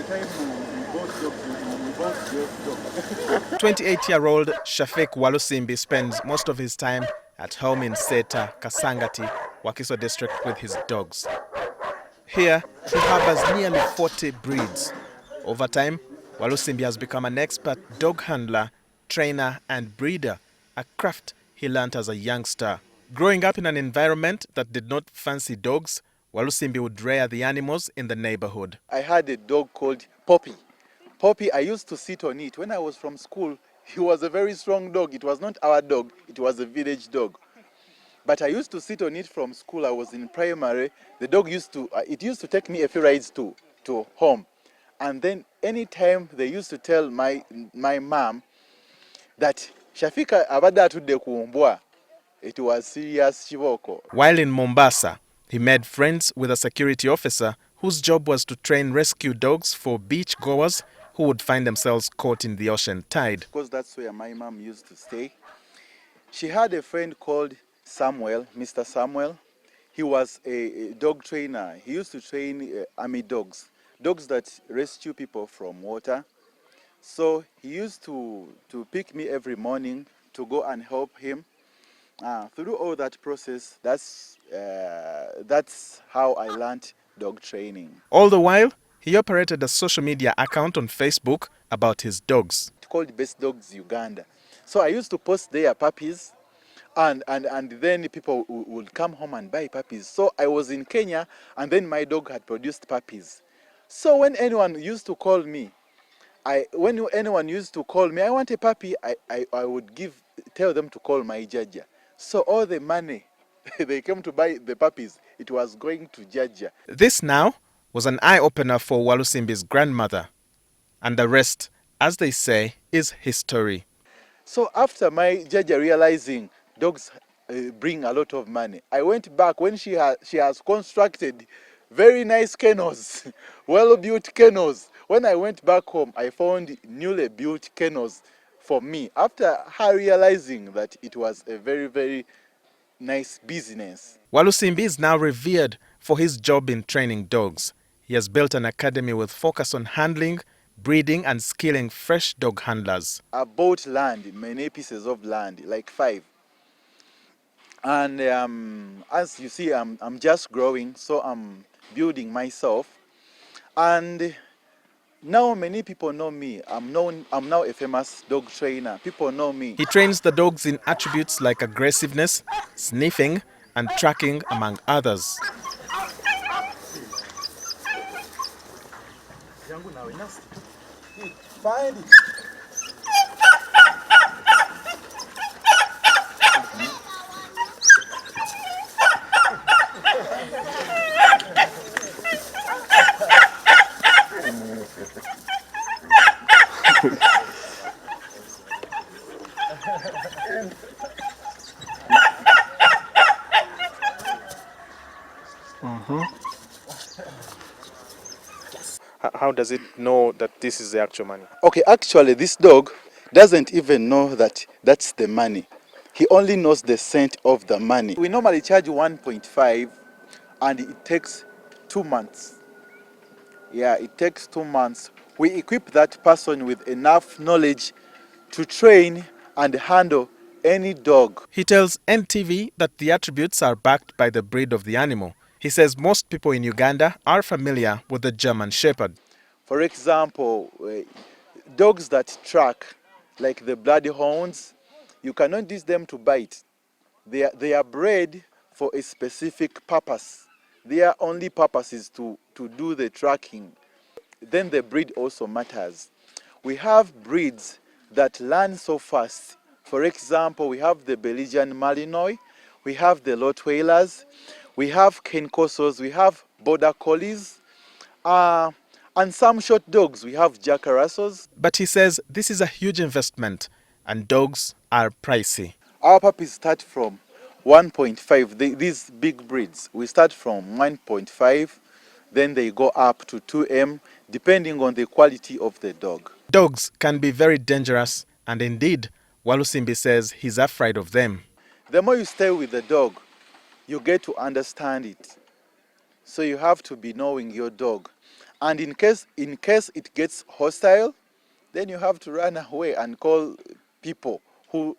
time we bought dogs, we bought dogs. 28-year-old Shafick Walusimbi spends most of his time at home in Seta, Kasangati, Wakiso district with his dogs. Here, he harbors nearly 40 breeds. Over time, Walusimbi has become an expert dog handler, trainer and breeder, a craft he learnt as a youngster. Growing up in an environment that did not fancy dogs, Walusimbi would rear the animals in the neighborhood. I had a dog called Poppy. Poppy, I used to sit on it. When I was from school, he was a very strong dog. It was not our dog, it was a village dog. But I used to sit on it from school. I was in primary. The dog used to take me a few rides to home. And then anytime they used to tell my mom that Shafika abada tudde kumbwa, it was serious chiboko. While in Mombasa, he made friends with a security officer whose job was to train rescue dogs for beach goers who would find themselves caught in the ocean tide. Because that's where my mom used to stay. She had a friend called Samuel, Mr. Samuel. He was a dog trainer. He used to train army dogs, dogs that rescue people from water. So he used to pick me every morning to go and help him. Through all that process, that's how I learned dog training. All the while, he operated a social media account on Facebook about his dogs. It's called Best Dogs Uganda. So I used to post their puppies, and then people would come home and buy puppies. So I was in Kenya, and then my dog had produced puppies. So when anyone used to call me, I want a puppy, I would tell them to call my Jaja. So all the money they came to buy the puppies, it was going to Jaja. This now was an eye-opener for Walusimbi's grandmother. And the rest, as they say, is history. So after my Jaja realizing dogs bring a lot of money, I went back when she has constructed very nice kennels, well-built kennels. When I went back home, I found newly built kennels for me. After her realizing that it was a very, very nice business. Walusimbi is now revered for his job in training dogs. He has built an academy with focus on handling, breeding and skilling fresh dog handlers. I bought land, many pieces of land, like 5. And as you see, I'm just growing, so I'm building myself. And now many people know me. I'm now a famous dog trainer. People know me. He trains the dogs in attributes like aggressiveness, sniffing and tracking, among others. Find it. How does it know that this is the actual money? Okay, actually this dog doesn't even know that that's the money. He only knows the scent of the money. We normally charge 1.5 and it takes 2 months. Yeah, it takes 2 months. We equip that person with enough knowledge to train and handle any dog. He tells NTV that the attributes are backed by the breed of the animal. He says most people in Uganda are familiar with the German Shepherd. For example, dogs that track, like the bloodhounds, you cannot use them to bite. They are bred for a specific purpose. Their only purpose is to do the tracking. Then the breed also matters. We have breeds that learn so fast. For example, we have the Belgian Malinois, we have the Rottweilers, we have Cane Corsos, we have Border Collies, and some short dogs. We have Jack Russells. But he says this is a huge investment and dogs are pricey. Our puppies start from 1.5. These big breeds, we start from 1.5, then they go up to 2M, depending on the quality of the dog. Dogs can be very dangerous, and indeed, Walusimbi says he's afraid of them. The more you stay with the dog, you get to understand it. So you have to be knowing your dog. And in case it gets hostile, then you have to run away and call people who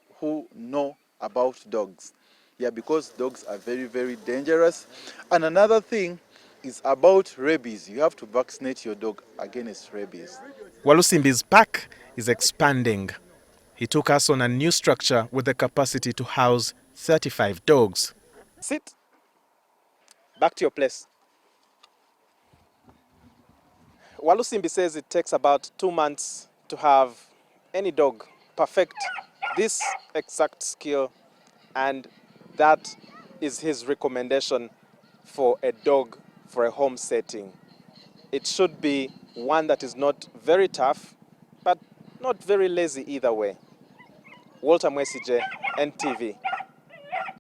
know about dogs. Yeah, because dogs are very, very dangerous. And another thing is about rabies. You have to vaccinate your dog against rabies. Walusimbi's pack is expanding. He took us on a new structure with the capacity to house 35 dogs. Sit. Back to your place. Walusimbi says it takes about 2 months to have any dog perfect this exact skill, and that is his recommendation for a dog for a home setting. It should be one that is not very tough, but not very lazy either way. Walter Mwesigye, NTV.